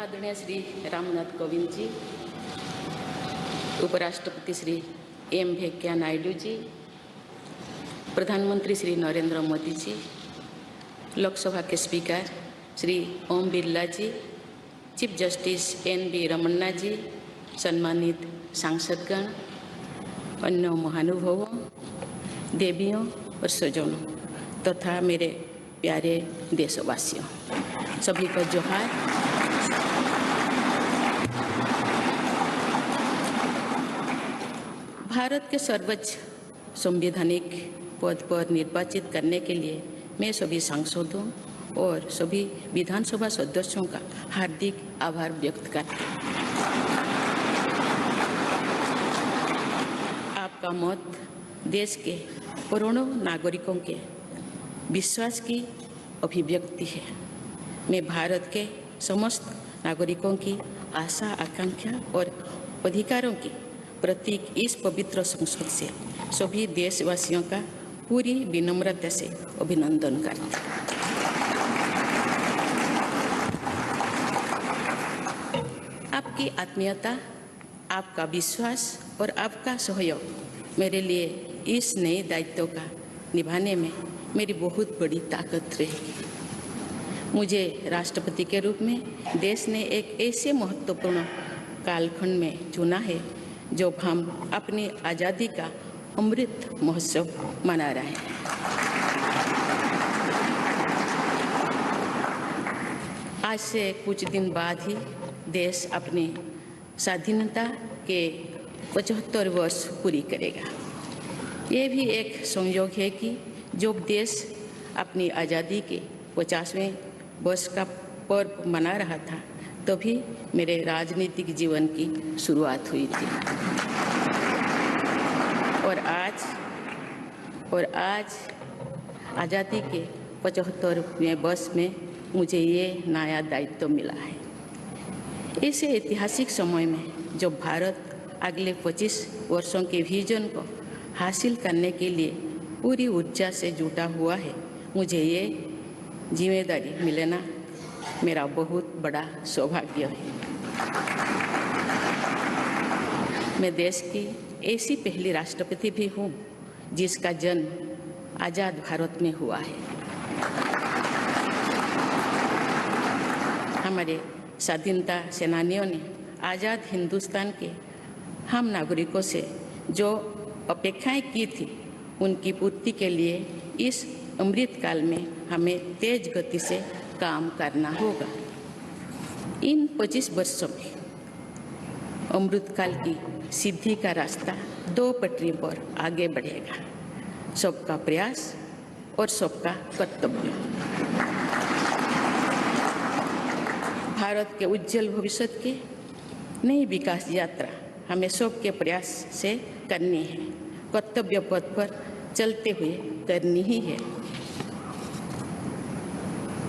आदरणीय श्री रामनाथ कोविंद जी, उपराष्ट्रपति श्री एम वेंकैया नायडू जी, प्रधानमंत्री श्री नरेंद्र मोदी जी, लोकसभा के स्पीकर श्री ओम बिरला जी, चीफ जस्टिस एन.वी. रमन्ना जी, सम्मानित सांसदगण, अन्य महानुभावों, देवियों और स्वजनों तथा मेरे प्यारे देशवासियों, सभी को जोहार। भारत के सर्वोच्च संवैधानिक पद पर निर्वाचित करने के लिए मैं सभी सांसदों और सभी विधानसभा सदस्यों का हार्दिक आभार व्यक्त करती हूँ। आपका मत देश के करोड़ों नागरिकों के विश्वास की अभिव्यक्ति है। मैं भारत के समस्त नागरिकों की आशा, आकांक्षा और अधिकारों की प्रतीक इस पवित्र संसद से सभी देशवासियों का पूरी विनम्रता से अभिनंदन करती हूँ। आपकी आत्मीयता, आपका विश्वास और आपका सहयोग मेरे लिए इस नए दायित्व का निभाने में मेरी बहुत बड़ी ताकत रहेगी। मुझे राष्ट्रपति के रूप में देश ने एक ऐसे महत्वपूर्ण कालखंड में चुना है जब हम अपनी आज़ादी का अमृत महोत्सव मना रहे हैं। आज से कुछ दिन बाद ही देश अपनी स्वाधीनता के 75 वर्ष पूरी करेगा। ये भी एक संयोग है कि जब देश अपनी आज़ादी के 50वें वर्ष का पर्व मना रहा था, तभी मेरे राजनीतिक जीवन की शुरुआत हुई थी। और आज आज़ादी के 75वें वर्ष में मुझे ये नया दायित्व मिला है। ऐसे ऐतिहासिक समय में जब भारत अगले 25 वर्षों के विजन को हासिल करने के लिए पूरी ऊर्जा से जुटा हुआ है, मुझे ये जिम्मेदारी मिलना मेरा बहुत बड़ा सौभाग्य है। मैं देश की ऐसी पहली राष्ट्रपति भी हूँ जिसका जन्म आज़ाद भारत में हुआ है। हमारे स्वाधीनता सेनानियों ने आज़ाद हिंदुस्तान के हम नागरिकों से जो अपेक्षाएं की थी, उनकी पूर्ति के लिए इस अमृतकाल में हमें तेज गति से काम करना होगा। इन 25 वर्षों में अमृतकाल की सिद्धि का रास्ता 2 पटरी पर आगे बढ़ेगा, सबका प्रयास और सबका कर्तव्य। भारत के उज्जवल भविष्य की नई विकास यात्रा हमें सबके प्रयास से करनी है, कर्तव्य पथ पर चलते हुए करनी ही है।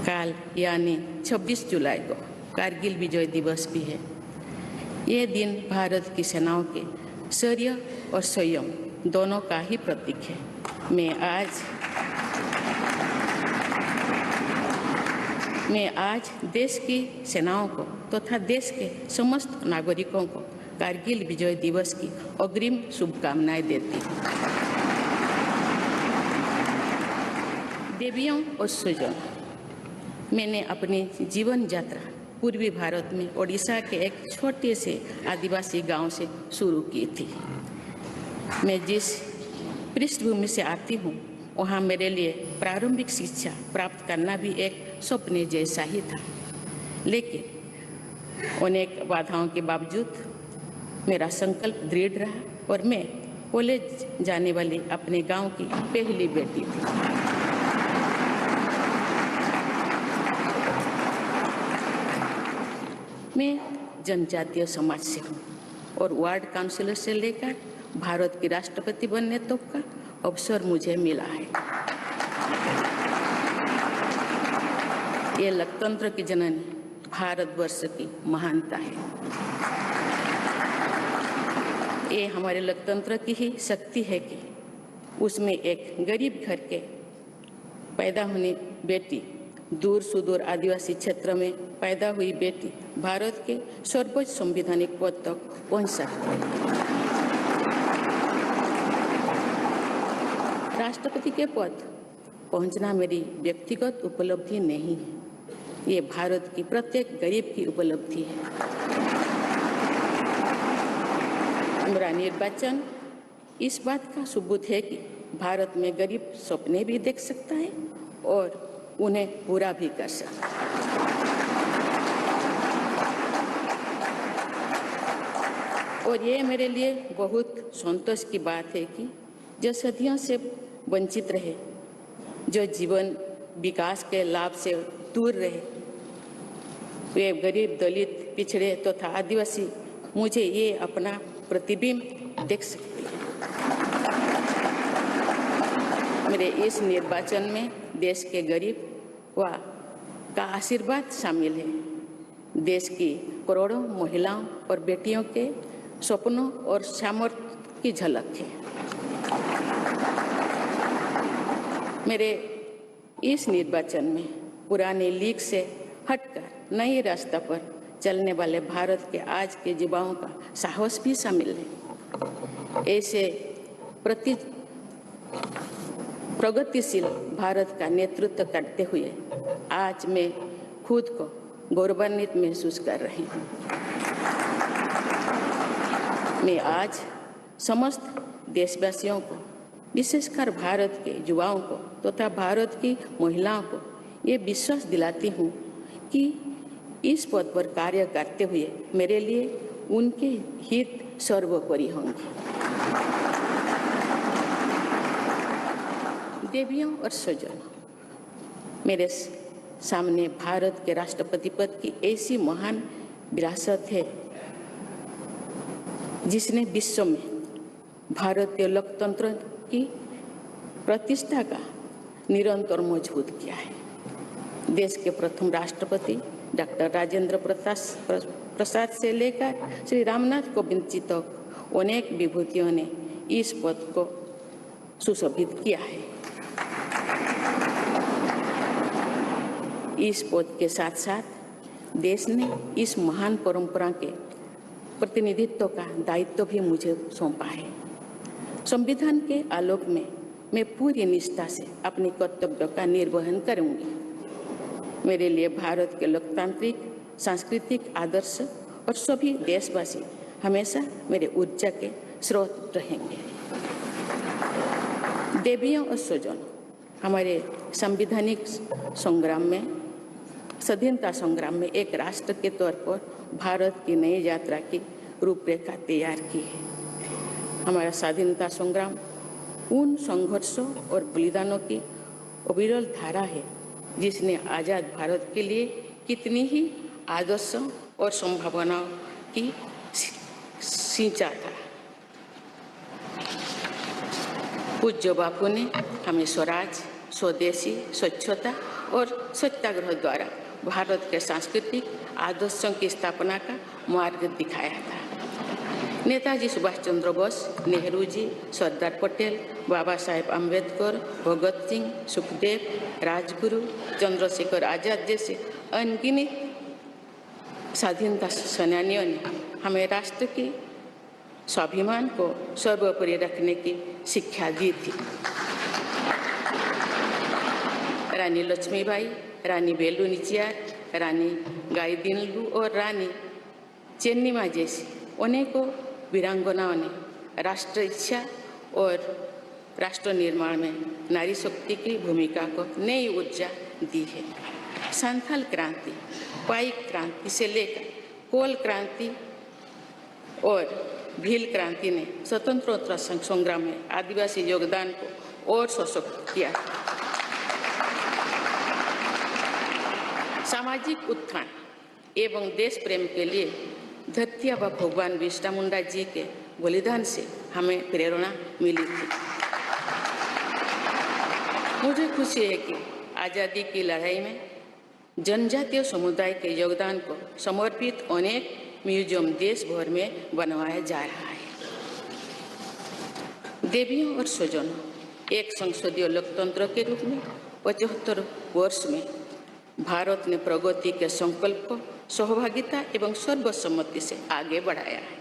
काल यानी 26 जुलाई को कारगिल विजय दिवस भी है। ये दिन भारत की सेनाओं के शौर्य और संयम दोनों का ही प्रतीक है। मैं आज देश की सेनाओं को तथा देश के समस्त नागरिकों को कारगिल विजय दिवस की अग्रिम शुभकामनाएं देती हूँ। देवियों और स्वजनों, मैंने अपनी जीवन यात्रा पूर्वी भारत में ओडिशा के एक छोटे से आदिवासी गांव से शुरू की थी। मैं जिस पृष्ठभूमि से आती हूँ, वहाँ मेरे लिए प्रारंभिक शिक्षा प्राप्त करना भी एक सपने जैसा ही था, लेकिन अनेक बाधाओं के बावजूद मेरा संकल्प दृढ़ रहा और मैं कॉलेज जाने वाली अपने गांव की पहली बेटी थी। मैं जनजातीय समाज से हूँ और वार्ड काउंसिलर से लेकर भारत की राष्ट्रपति बनने तक का अवसर मुझे मिला है। ये लोकतंत्र की जननी भारतवर्ष की महानता है। ये हमारे लोकतंत्र की ही शक्ति है कि उसमें एक गरीब घर के पैदा होने बेटी दूर सुदूर आदिवासी क्षेत्र में पैदा हुई बेटी भारत के सर्वोच्च संवैधानिक पद तक पहुंच सकती है। राष्ट्रपति के पद पहुंचना मेरी व्यक्तिगत उपलब्धि नहीं है, ये भारत की प्रत्येक गरीब की उपलब्धि है। मेरा निर्वाचन इस बात का सबूत है कि भारत में गरीब सपने भी देख सकता है और उन्हें पूरा भी कर सकता है। और ये मेरे लिए बहुत संतोष की बात है कि जो सदियों से वंचित रहे, जो जीवन विकास के लाभ से दूर रहे, वे गरीब, दलित, पिछड़े तथा आदिवासी मुझे ये अपना प्रतिबिंब देख सकते हैं। मेरे इस निर्वाचन में देश के गरीब का आशीर्वाद शामिल है। देश की करोड़ों महिलाओं और बेटियों के सपनों और सामर्थ्य की झलक है। मेरे इस निर्वाचन में पुराने लीग से हटकर नए रास्ते पर चलने वाले भारत के आज के युवाओं का साहस भी शामिल है। ऐसे प्रगतिशील भारत का नेतृत्व करते हुए आज मैं खुद को गौरवान्वित महसूस कर रही हूँ। मैं आज समस्त देशवासियों को, विशेषकर भारत के युवाओं को तथा भारत की महिलाओं को ये विश्वास दिलाती हूँ कि इस पद पर कार्य करते हुए मेरे लिए उनके हित सर्वोपरि होंगे। देवियों और स्वजनों, मेरे सामने भारत के राष्ट्रपति पद की ऐसी महान विरासत है जिसने विश्व में भारतीय लोकतंत्र की प्रतिष्ठा का निरंतर मजबूत किया है। देश के प्रथम राष्ट्रपति डॉक्टर राजेंद्र प्रसाद से लेकर श्री रामनाथ कोविंद जी तक अनेक विभूतियों ने इस पद को सुशोभित किया है। इस पद के साथ साथ देश ने इस महान परंपरा के प्रतिनिधित्व का दायित्व भी मुझे सौंपा है। संविधान के आलोक में मैं पूरी निष्ठा से अपने कर्तव्यों का निर्वहन करूंगी। मेरे लिए भारत के लोकतांत्रिक सांस्कृतिक आदर्श और सभी देशवासी हमेशा मेरे ऊर्जा के स्रोत रहेंगे। देवियों और स्वजनों, हमारे संवैधानिक संग्राम में, स्वाधीनता संग्राम में एक राष्ट्र के तौर पर भारत की नई यात्रा की रूपरेखा तैयार की है। हमारा स्वाधीनता संग्राम उन संघर्षों और बलिदानों की अविरल धारा है जिसने आज़ाद भारत के लिए कितनी ही आदर्शों और संभावनाओं की सिंचा था। पूज्य बापू ने हमें स्वराज, स्वदेशी, स्वच्छता और सत्याग्रह द्वारा भारत के सांस्कृतिक आदर्शों की स्थापना का मार्ग दिखाया था। नेताजी सुभाष चंद्र बोस, नेहरू जी, सरदार पटेल, बाबा साहेब अम्बेडकर, भगत सिंह, सुखदेव, राजगुरु, चंद्रशेखर आजाद जैसे अनगिनत स्वाधीनता सेनानियों ने हमें राष्ट्र के स्वाभिमान को सर्वोपरि रखने की शिक्षा दी थी। रानी लक्ष्मीबाई, रानी वेलु नाचियार, रानी गाईदिन्लु और रानी चेन्निमा जैसी अनेकों वीरांगनाओं ने राष्ट्र इच्छा और राष्ट्र निर्माण में नारी शक्ति की भूमिका को नई ऊर्जा दी है। संथाल क्रांति, पाइक क्रांति से लेकर कोल क्रांति और भील क्रांति ने स्वतंत्रता संग्राम में आदिवासी योगदान को और सशक्त किया। सामाजिक उत्थान एवं देश प्रेम के लिए धरती आबा भगवान बिरसा मुंडा जी के बलिदान से हमें प्रेरणा मिली थी। मुझे खुशी है कि आज़ादी की लड़ाई में जनजातीय समुदाय के योगदान को समर्पित अनेक म्यूजियम देश भर में बनवाया जा रहा है। देवियों और स्वजनों, एक संसदीय लोकतंत्र के रूप में 75 वर्ष में भारत ने प्रगति के संकल्प को सहभागिता एवं सर्वसम्मति से आगे बढ़ाया है।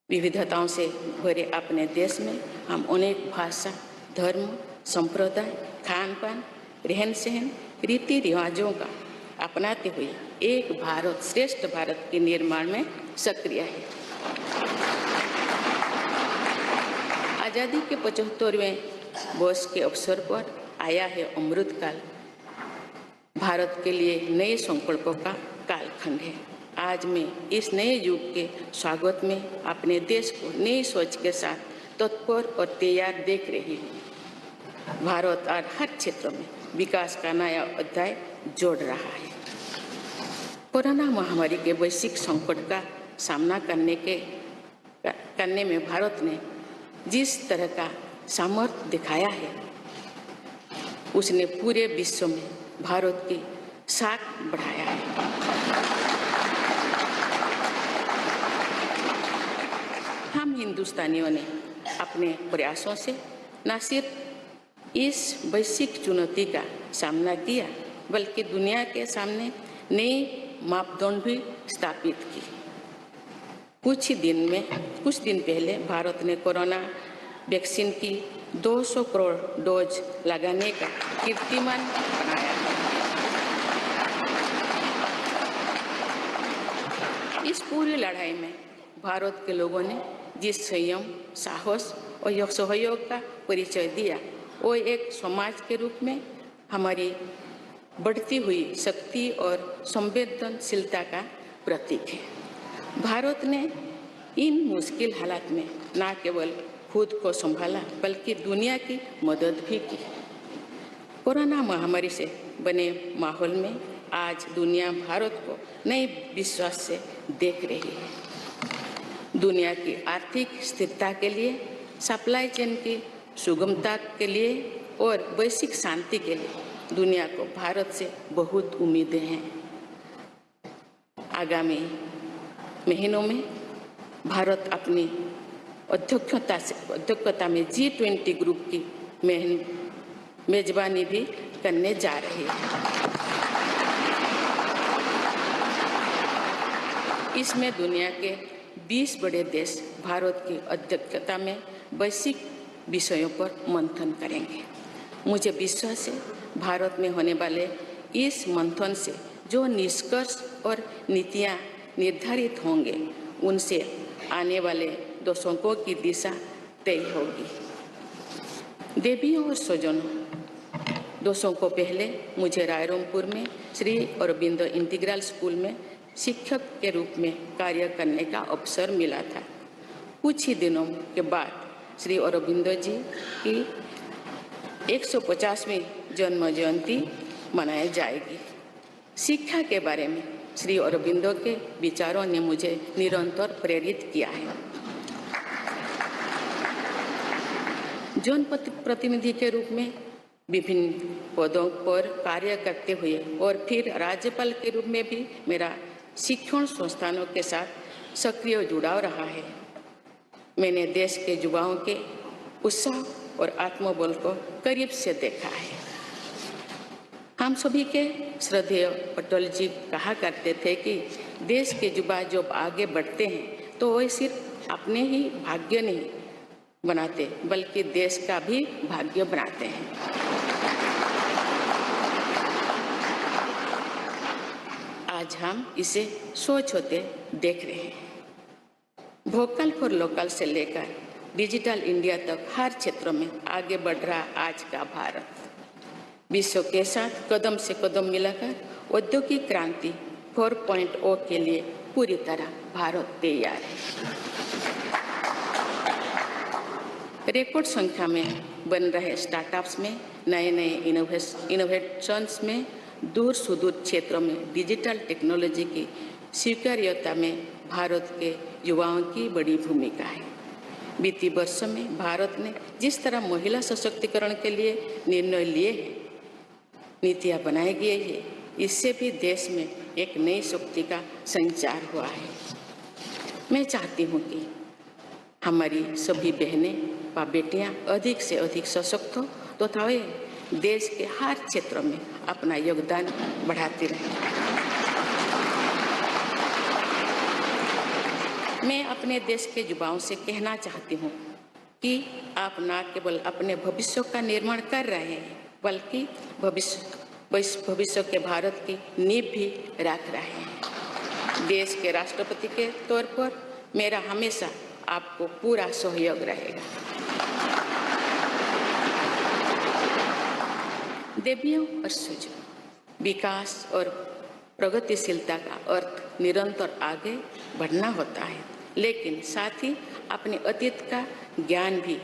विविधताओं से भरे अपने देश में हम अनेक भाषा, धर्म, संप्रदाय, खान पान, रहन सहन, रीति रिवाजों का अपनाते हुए एक भारत श्रेष्ठ भारत के निर्माण में सक्रिय है। आज़ादी के 75वें वर्ष के अवसर पर आया है अमृतकाल। भारत के लिए नए संकल्पों का कालखंड है। आज मैं इस नए युग के स्वागत में अपने देश को नई सोच के साथ तत्पर और तैयार देख रही हूँ। भारत आज हर क्षेत्र में विकास का नया अध्याय जोड़ रहा है। कोरोना महामारी के वैश्विक संकट का सामना करने में भारत ने जिस तरह का सामर्थ्य दिखाया है, उसने पूरे विश्व में भारत की साख बढ़ाया है। हम हिंदुस्तानियों ने अपने प्रयासों से न सिर्फ इस वैश्विक चुनौती का सामना किया, बल्कि दुनिया के सामने नए मापदंड भी स्थापित की। कुछ दिन पहले भारत ने कोरोना वैक्सीन की 200 करोड़ डोज लगाने का कीर्तिमान बनाया। इस पूरी लड़ाई में भारत के लोगों ने जिस संयम, साहस और सहयोग का परिचय दिया, वो एक समाज के रूप में हमारी बढ़ती हुई शक्ति और संवेदनशीलता का प्रतीक है। भारत ने इन मुश्किल हालात में न केवल खुद को संभाला, बल्कि दुनिया की मदद भी की। कोरोना महामारी से बने माहौल में आज दुनिया भारत को नए विश्वास से देख रही है। दुनिया की आर्थिक स्थिरता के लिए, सप्लाई चेन की सुगमता के लिए और वैश्विक शांति के लिए दुनिया को भारत से बहुत उम्मीदें हैं। आगामी महीनों में भारत अपनी अध्यक्षता में G20 ग्रुप की मेजबानी भी करने जा रही है। इसमें दुनिया के 20 बड़े देश भारत की अध्यक्षता में वैश्विक विषयों पर मंथन करेंगे। मुझे विश्वास है भारत में होने वाले इस मंथन से जो निष्कर्ष और नीतियां निर्धारित होंगे, उनसे आने वाले दशकों की दिशा तय होगी। देवियों और स्वजनों, दशकों पहले मुझे रायरंगपुर में श्री अरबिंदो इंटीग्रल स्कूल में शिक्षक के रूप में कार्य करने का अवसर मिला था। कुछ ही दिनों के बाद श्री अरबिंदो जी की 150वीं जन्म जयंती मनाई जाएगी। शिक्षा के बारे में श्री अरबिंदो के विचारों ने मुझे निरंतर प्रेरित किया है। जनप्रतिनिधि के रूप में विभिन्न पदों पर कार्य करते हुए और फिर राज्यपाल के रूप में भी मेरा शिक्षण संस्थानों के साथ सक्रिय जुड़ाव रहा है। मैंने देश के युवाओं के उत्साह और आत्मबल को करीब से देखा है। हम सभी के श्रद्धेय अटल जी कहा करते थे कि देश के युवा जब आगे बढ़ते हैं तो वे सिर्फ अपने ही भाग्य नहीं बनाते, बल्कि देश का भी भाग्य बनाते हैं। आज हम इसे सोच होते देख रहे हैं। वोकल फॉर लोकल से लेकर डिजिटल इंडिया तक हर क्षेत्र में आगे बढ़ रहा आज का भारत विश्व के साथ कदम से कदम मिलाकर औद्योगिक क्रांति 4.0 के लिए पूरी तरह भारत तैयार है। रिकॉर्ड संख्या में बन रहे स्टार्टअप्स में नए इनोवेशंस में दूर सुदूर क्षेत्रों में डिजिटल टेक्नोलॉजी की स्वीकार्यता में भारत के युवाओं की बड़ी भूमिका है। बीती वर्षों में भारत ने जिस तरह महिला सशक्तिकरण के लिए निर्णय लिए हैं, नीतियां बनाई गई है, इससे भी देश में एक नई शक्ति का संचार हुआ है। मैं चाहती हूँ कि हमारी सभी बहनें व बेटियां अधिक से अधिक सशक्त हो तथा वे देश के हर क्षेत्रों में अपना योगदान बढ़ाती रहे। मैं अपने देश के युवाओं से कहना चाहती हूँ कि आप न केवल अपने भविष्य का निर्माण कर रहे हैं, बल्कि भविष्य के भारत की नींव भी रख रहे हैं। देश के राष्ट्रपति के तौर पर मेरा हमेशा आपको पूरा सहयोग रहेगा। देवियों और सुजों, विकास और प्रगतिशीलता का अर्थ निरंतर आगे बढ़ना होता है, लेकिन साथ ही अपने अतीत का ज्ञान भी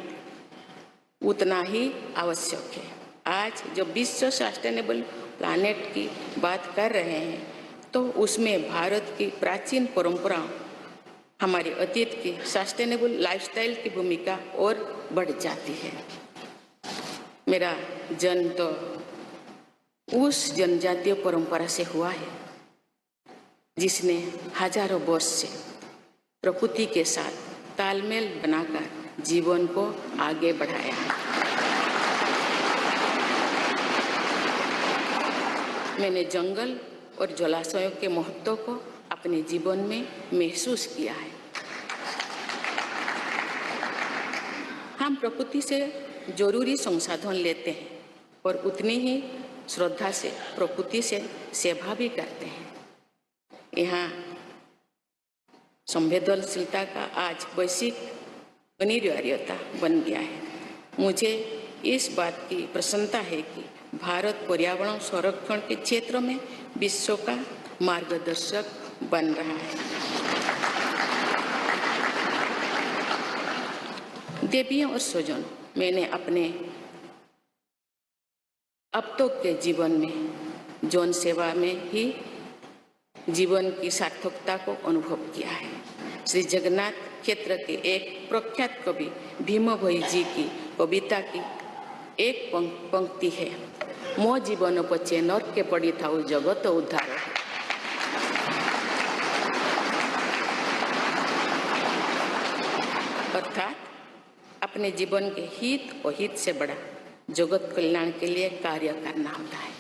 उतना ही आवश्यक है। आज जब विश्व सस्टेनेबल प्लैनेट की बात कर रहे हैं, तो उसमें भारत की प्राचीन परंपराओं, हमारे अतीत की सस्टेनेबल लाइफस्टाइल की भूमिका और बढ़ जाती है। मेरा जन्म तो उस जनजातीय परंपरा से हुआ है जिसने हजारों वर्ष से प्रकृति के साथ तालमेल बनाकर जीवन को आगे बढ़ाया है। मैंने जंगल और जलाशयों के महत्व को अपने जीवन में महसूस किया है। हम प्रकृति से जरूरी संसाधन लेते हैं और उतनी ही श्रद्धा से प्रकृति से सेवा भी करते हैं। यहाँ संवेदनशीलता का आज वैश्विक अनिवार्यता बन गया है। मुझे इस बात की प्रसन्नता है कि भारत पर्यावरण संरक्षण के क्षेत्र में विश्व का मार्गदर्शक बन रहा है। देवियों और स्वजनों, मैंने अपने अब तक के जीवन में जन सेवा में ही जीवन की सार्थकता को अनुभव किया है। श्री जगन्नाथ क्षेत्र के एक प्रख्यात कवि भीम भोई जी की कविता की एक पंक्ति है, मो जीवन पचे नर्क के पड़ी था जगत उद्धार। अर्थात अपने जीवन के हित और हित से बड़ा जगत कल्याण के लिए कार्य करना होता है।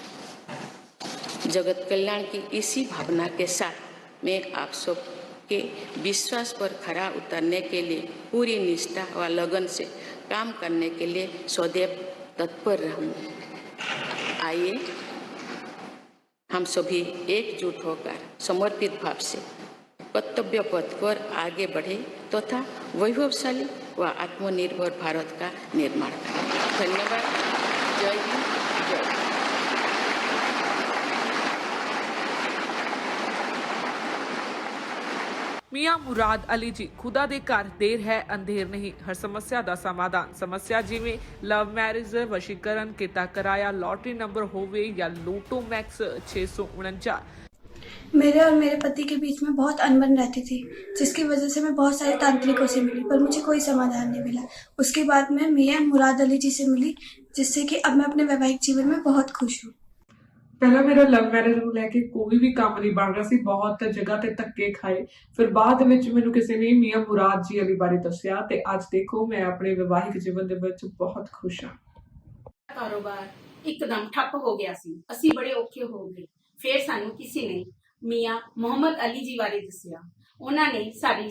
जगत कल्याण की इसी भावना के साथ मैं आप सब के विश्वास पर खरा उतरने के लिए पूरी निष्ठा व लगन से काम करने के लिए सदैव तत्पर रहूँगी। आइए हम सभी एकजुट होकर समर्पित भाव से कर्तव्य पथ पर आगे बढ़े तथा वैभवशाली व आत्मनिर्भर भारत का निर्माण करें। धन्यवाद। जय हिंद, जय भारत। मियां मुराद अली जी खुदा दे घर देर है अंधेर नहीं, हर समस्या दा समाधान। समस्या जिमें लव मैरिज, वशीकरण, किता कराया, लॉटरी नंबर होवे या लोटो मैक्स 649। मेरे और मेरे पति के बीच में बहुत अनबन रहती थी, जिसकी वजह से मैं बहुत सारे तांत्रिकों से मिली, पर मुझे कोई समाधान नहीं मिला। उसके बाद मैं मियां मुराद अली जी से मिली, जिससे कि अब मैं अपने वैवाहिक जीवन में बहुत खुश हूँ। ਪਹਿਲਾਂ ਮੇਰਾ ਲਵ ਮੈਰਿਜ ਨੂੰ ਲੈ ਕੇ ਕੋਈ ਵੀ ਕੰਮ ਨਹੀਂ ਬਣ ਰਿਹਾ ਸੀ, ਬਹੁਤ ਜਗ੍ਹਾ ਤੇ ਧੱਕੇ ਖਾਏ। ਫਿਰ ਬਾਅਦ ਵਿੱਚ ਮੈਨੂੰ ਕਿਸੇ ਨੇ ਮੀਆਂ ਮੁਰਾਦ ਜੀ ਅਲੀ ਬਾਰੇ ਦੱਸਿਆ ਤੇ ਅੱਜ ਦੇਖੋ ਮੈਂ ਆਪਣੇ ਵਿਵਾਹਿਕ ਜੀਵਨ ਦੇ ਵਿੱਚ ਬਹੁਤ ਖੁਸ਼ ਹਾਂ। ਕਾਰੋਬਾਰ ਇੱਕਦਮ ਠੱਪ ਹੋ ਗਿਆ ਸੀ, ਅਸੀਂ ਬੜੇ ਔਖੇ ਹੋ ਗਏ। ਫਿਰ ਸਾਨੂੰ ਕਿਸੇ ਨੇ ਮੀਆਂ ਮੁਹੰਮਦ ਅਲੀ ਜੀ ਬਾਰੇ ਦੱਸਿਆ। ਉਹਨਾਂ ਨੇ ਸਾਡੀ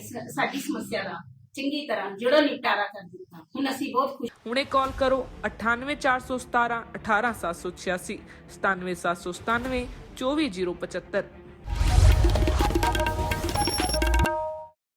ਸਮੱਸਿਆ ਦਾ ਚੰਗੀ ਤਰ੍ਹਾਂ ਜੜੋਂ ਨਿਪਟਾਰਾ ਕਰ ਦਿੱਤਾ। ਹੁਣ ਅਸੀਂ ਬਹੁਤ ਖੁਸ਼। ਹੁਣੇ ਕਾਲ ਕਰੋ 98 417 18786 97797 24075।